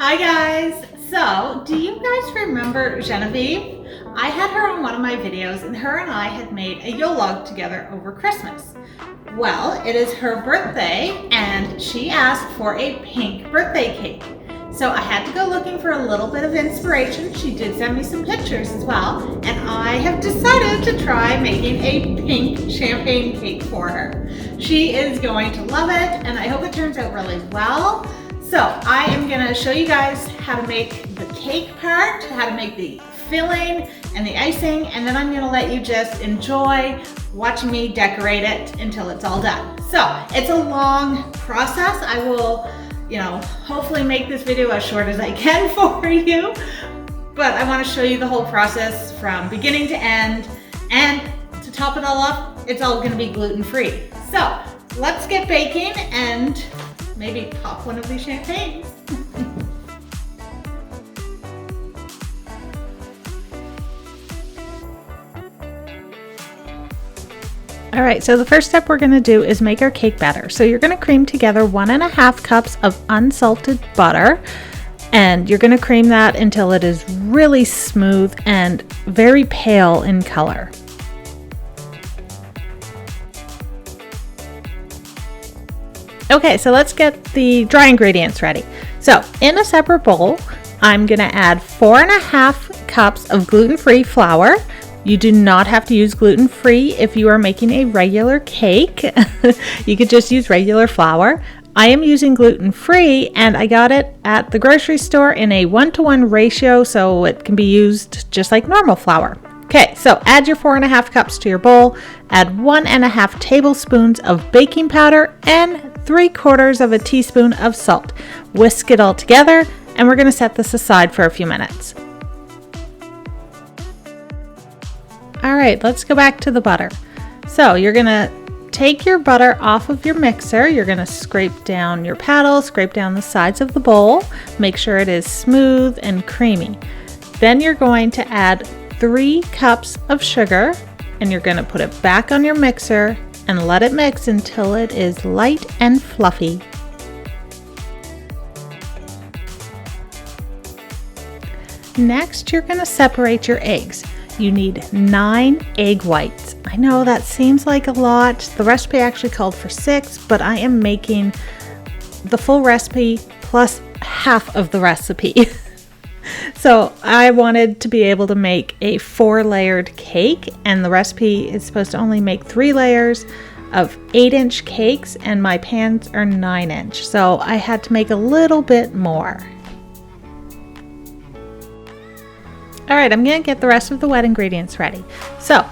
Hi guys! So, do you guys remember Genevieve? I had her on one of my videos and her and I had made a Yolog together over Christmas. Well, it is her birthday and she asked for a pink birthday cake. So I had to go looking for a little bit of inspiration. She did send me some pictures as well, and I have decided to try making a pink champagne cake for her. She is going to love it and I hope it turns out really well. So I am gonna show you guys how to make the cake part, how to make the filling and the icing, and then I'm gonna let you just enjoy watching me decorate it until it's all done. So it's a long process. I will, hopefully make this video as short as I can for you, but I wanna show you the whole process from beginning to end, and to top it all off, it's all gonna be gluten-free. So let's get baking and maybe pop one of these champagnes. All right, so the first step we're going to do is make our cake batter. So you're going to cream together 1.5 cups of unsalted butter, and you're going to cream that until it is really smooth and very pale in color. Okay, so let's get the dry ingredients ready. So in a separate bowl, I'm gonna add 4.5 cups of gluten-free flour. You do not have to use gluten-free if you are making a regular cake. You could just use regular flour. I am using gluten-free and I got it at the grocery store in a 1-to-1 ratio, so it can be used just like normal flour. Okay, so add your 4.5 cups to your bowl, add 1.5 tablespoons of baking powder and 3/4 teaspoon of salt. Whisk it all together, and we're gonna set this aside for a few minutes. All right, let's go back to the butter. So you're gonna take your butter off of your mixer. You're gonna scrape down your paddle, scrape down the sides of the bowl, make sure it is smooth and creamy. Then you're going to add 3 cups of sugar, and you're gonna put it back on your mixer and let it mix until it is light and fluffy. Next, you're gonna separate your eggs. You need 9 egg whites. I know that seems like a lot. The recipe actually called for 6, but I am making the full recipe plus half of the recipe. So I wanted to be able to make a 4-layered cake, and the recipe is supposed to only make 3 layers of 8-inch cakes, and my pans are 9-inch. So I had to make a little bit more. All right, I'm gonna get the rest of the wet ingredients ready. So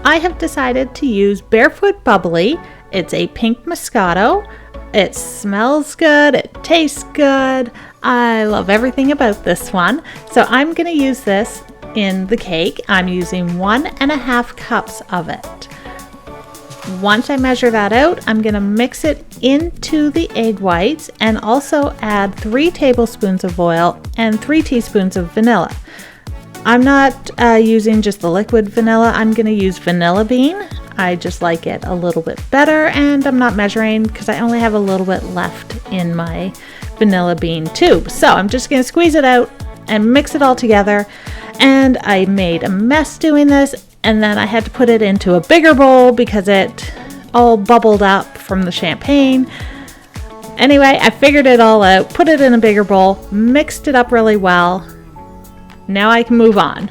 I have decided to use Barefoot Bubbly. It's a pink Moscato. It smells good, it tastes good. I love everything about this one. So I'm gonna use this in the cake. I'm using 1.5 cups of it. Once I measure that out, I'm gonna mix it into the egg whites and also add 3 tablespoons of oil and 3 teaspoons of vanilla. I'm not using just the liquid vanilla. I'm gonna use vanilla bean. I just like it a little bit better, and I'm not measuring because I only have a little bit left in my vanilla bean tube. So I'm just gonna squeeze it out and mix it all together. And I made a mess doing this, and then I had to put it into a bigger bowl because it all bubbled up from the champagne. Anyway, I figured it all out, put it in a bigger bowl, mixed it up really well. Now I can move on.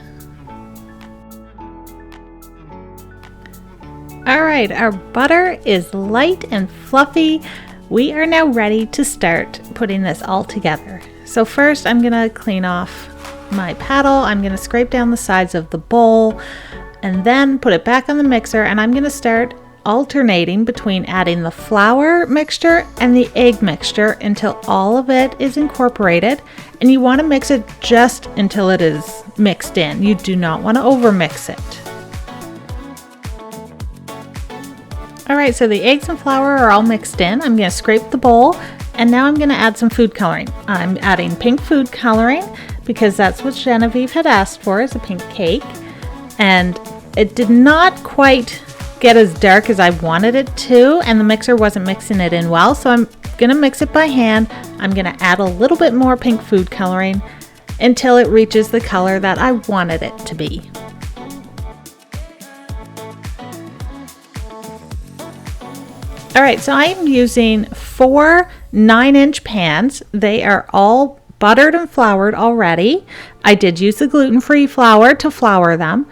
All right, our butter is light and fluffy. We are now ready to start putting this all together. So first I'm gonna clean off my paddle. I'm gonna scrape down the sides of the bowl and then put it back on the mixer, and I'm gonna start alternating between adding the flour mixture and the egg mixture until all of it is incorporated. And you wanna mix it just until it is mixed in. You do not wanna overmix it. All right, so the eggs and flour are all mixed in. I'm gonna scrape the bowl, and now I'm gonna add some food coloring. I'm adding pink food coloring because that's what Genevieve had asked for, is a pink cake. And it did not quite get as dark as I wanted it to, and the mixer wasn't mixing it in well, so I'm gonna mix it by hand. I'm gonna add a little bit more pink food coloring until it reaches the color that I wanted it to be. All right, so I am using 4 9-inch pans. They are all buttered and floured already. I did use the gluten-free flour to flour them.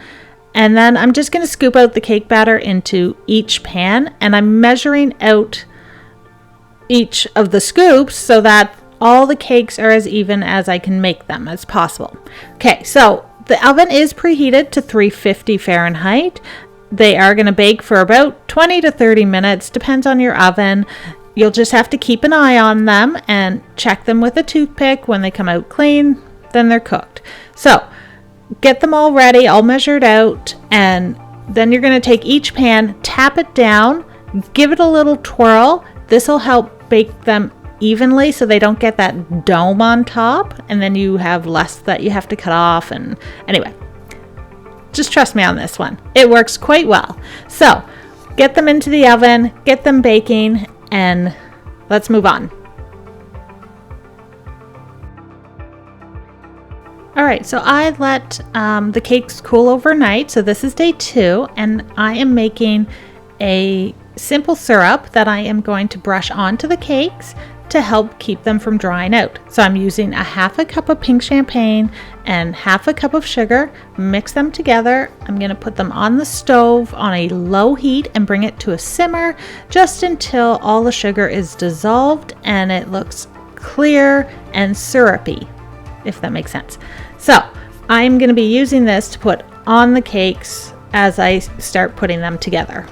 And then I'm just going to scoop out the cake batter into each pan, and I'm measuring out each of the scoops so that all the cakes are as even as I can make them as possible. Okay, so the oven is preheated to 350 Fahrenheit. They are going to bake for about 20 to 30 minutes, depends on your oven. You'll just have to keep an eye on them and check them with a toothpick. When they come out clean, then they're cooked. So get them all ready, all measured out, and then you're going to take each pan, tap it down, give it a little twirl. This will help bake them evenly so they don't get that dome on top, and then you have less that you have to cut off. And anyway, just trust me on this one. It works quite well. So get them into the oven, get them baking, and let's move on. All right, so I let the cakes cool overnight. So this is day 2, and I am making a simple syrup that I am going to brush onto the cakes to help keep them from drying out. So I'm using a half a cup of pink champagne and half a cup of sugar, mix them together. I'm gonna put them on the stove on a low heat and bring it to a simmer just until all the sugar is dissolved and it looks clear and syrupy, if that makes sense. So I'm going to be using this to put on the cakes as I start putting them together.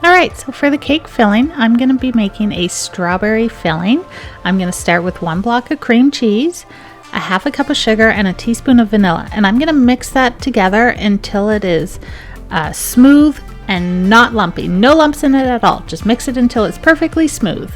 All right, so for the cake filling, I'm going to be making a strawberry filling. I'm going to start with 1 block of cream cheese, a half a cup of sugar, and a teaspoon of vanilla. And I'm going to mix that together until it is smooth and not lumpy. No lumps in it at all. Just mix it until it's perfectly smooth.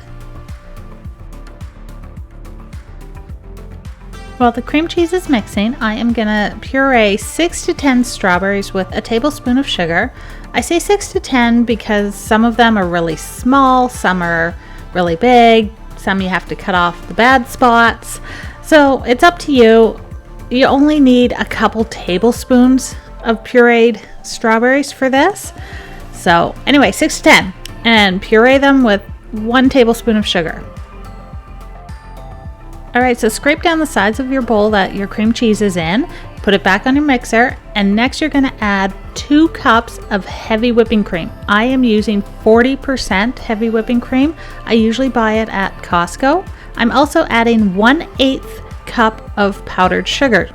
While the cream cheese is mixing, I am going to puree 6 to 10 strawberries with a tablespoon of sugar. I say 6 to 10 because some of them are really small, some are really big, some you have to cut off the bad spots. So it's up to you. You only need a couple tablespoons of pureed strawberries for this. So anyway, 6 to 10, and puree them with 1 tablespoon of sugar. Alright, so scrape down the sides of your bowl that your cream cheese is in, put it back on your mixer, and next you're going to add 2 cups of heavy whipping cream. I am using 40% heavy whipping cream. I usually buy it at Costco. I'm also adding 1/8 cup of powdered sugar.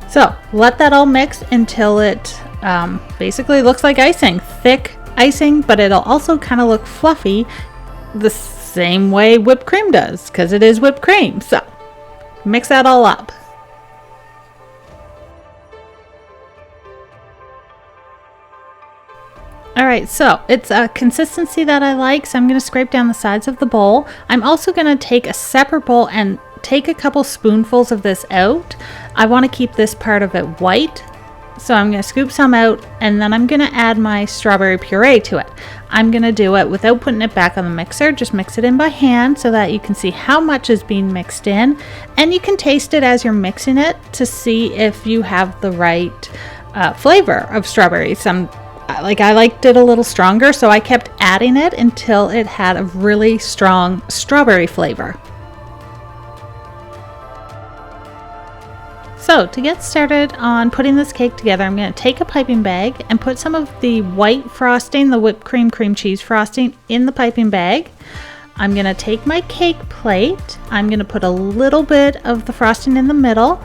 So let that all mix until it basically looks like icing, thick icing, but it'll also kind of look fluffy the same way whipped cream does, because it is whipped cream. So mix that all up. Alright, so it's a consistency that I like, so I'm going to scrape down the sides of the bowl. I'm also going to take a separate bowl and take a couple spoonfuls of this out. I want to keep this part of it white, so I'm going to scoop some out, and then I'm going to add my strawberry puree to it. I'm going to do it without putting it back on the mixer. Just mix it in by hand so that you can see how much is being mixed in, and you can taste it as you're mixing it to see if you have the right flavor of strawberry. I liked it a little stronger, so I kept adding it until it had a really strong strawberry flavor. So to get started on putting this cake together, I'm going to take a piping bag and put some of the white frosting, the whipped cream cheese frosting, in the piping bag. I'm going to take my cake plate. I'm going to put a little bit of the frosting in the middle.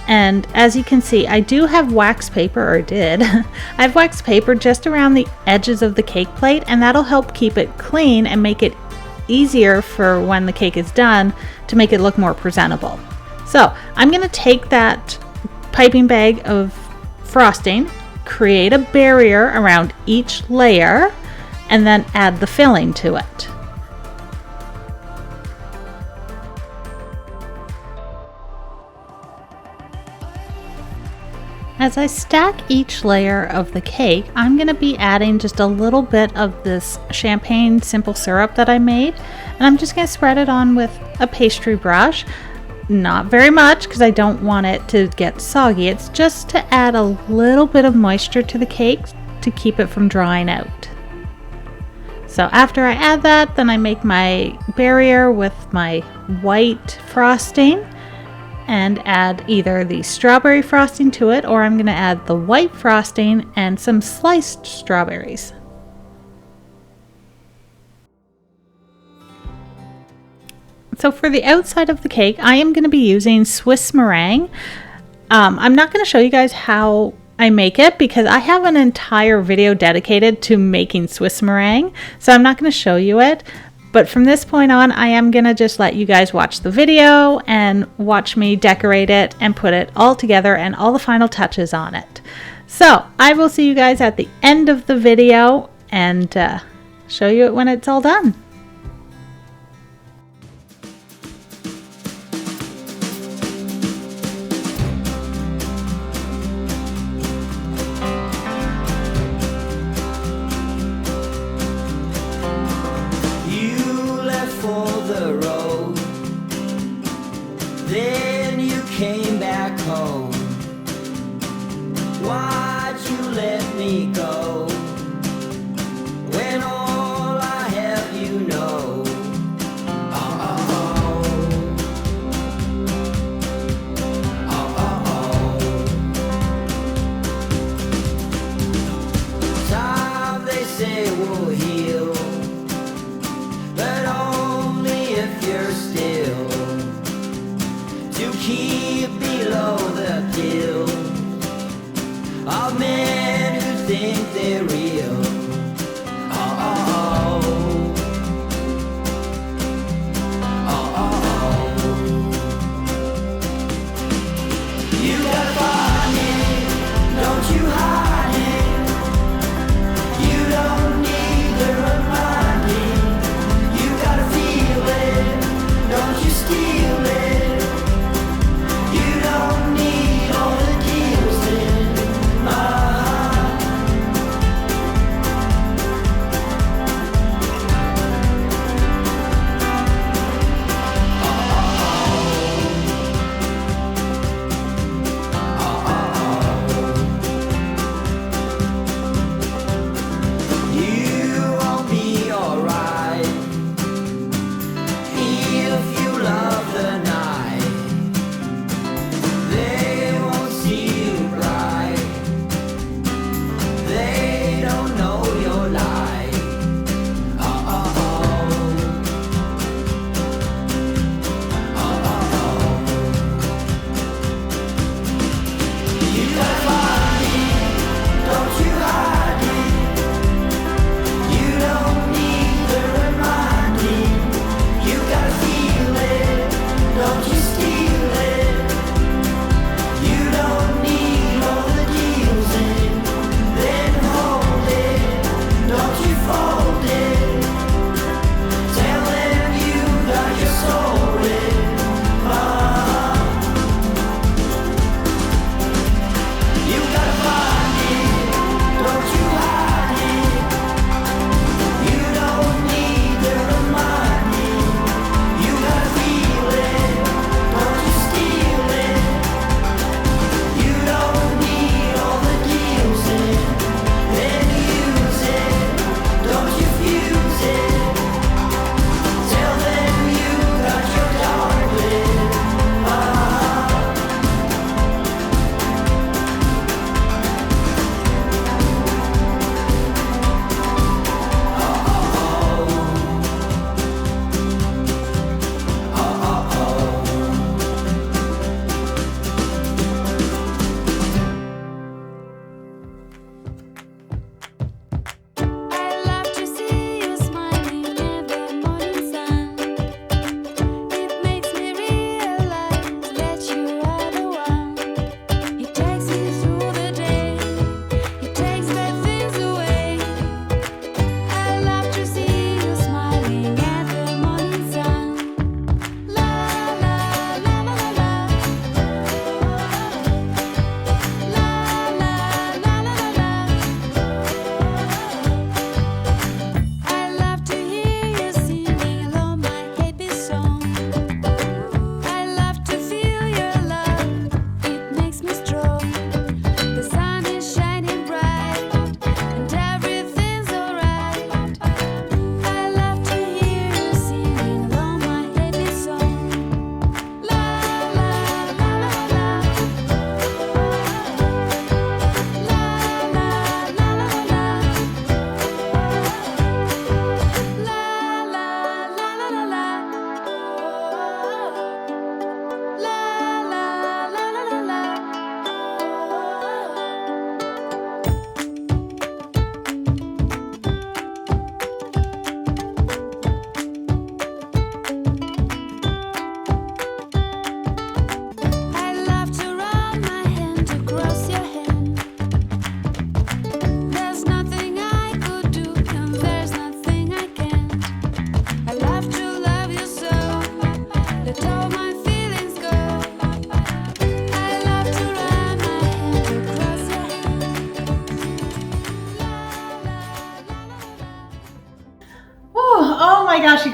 And as you can see, I do have wax paper, or did. I have wax paper just around the edges of the cake plate, and that'll help keep it clean and make it easier for when the cake is done to make it look more presentable. So I'm going to take that piping bag of frosting, create a barrier around each layer, and then add the filling to it. As I stack each layer of the cake, I'm going to be adding just a little bit of this champagne simple syrup that I made, and I'm just going to spread it on with a pastry brush. Not very much because I don't want it to get soggy. It's just to add a little bit of moisture to the cake to keep it from drying out. So after I add that, then I make my barrier with my white frosting and add either the strawberry frosting to it, or I'm going to add the white frosting and some sliced strawberries. So for the outside of the cake, I am going to be using Swiss meringue. I'm not going to show you guys how I make it because I have an entire video dedicated to making Swiss meringue, so I'm not going to show you it. But from this point on, I am going to just let you guys watch the video and watch me decorate it and put it all together and all the final touches on it. So I will see you guys at the end of the video and show you it when it's all done. Then you came back home. Why'd you let me go? When all I have you know. Oh, oh, oh. Oh, oh, oh. Time they say will heal, but only if you're still to keep below the kill of men who think they're real. Oh, oh, oh. Oh, oh, oh. You gotta find it, don't you hide it. You don't need the reminding. You gotta feel it, don't you steal it.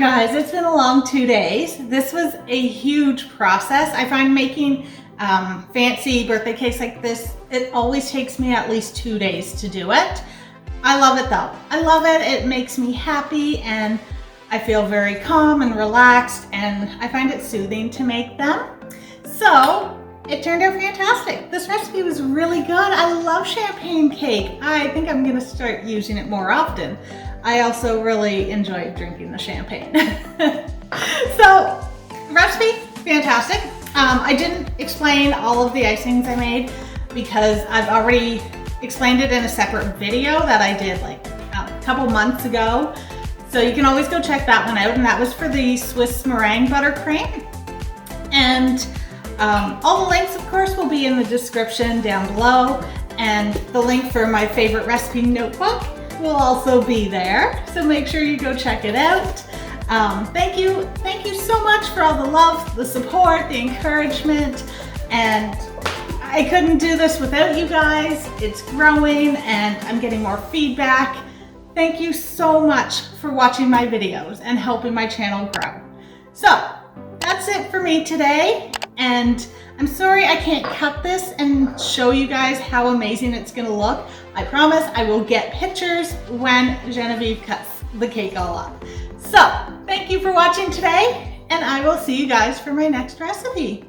guys, it's been a long 2 days. This was a huge process. I find making fancy birthday cakes like this, it always takes me at least 2 days to do it. I love it though. I love it. It makes me happy and I feel very calm and relaxed, and I find it soothing to make them. So it turned out fantastic. This recipe was really good. I love champagne cake. I think I'm gonna start using it more often. I also really enjoy drinking the champagne. So, recipe, fantastic. I didn't explain all of the icings I made because I've already explained it in a separate video that I did like a couple months ago. So you can always go check that one out, and that was for the Swiss meringue buttercream. And all the links, of course, will be in the description down below, and the link for my favorite recipe notebook will also be there, so make sure you go check it out. Thank you so much for all the love, the support, the encouragement, and I couldn't do this without you guys. It's growing and I'm getting more feedback. Thank you so much for watching my videos and helping my channel grow. So that's it for me today, and I'm sorry I can't cut this and show you guys how amazing it's gonna look. I promise I will get pictures when Genevieve cuts the cake all up. So thank you for watching today, and I will see you guys for my next recipe.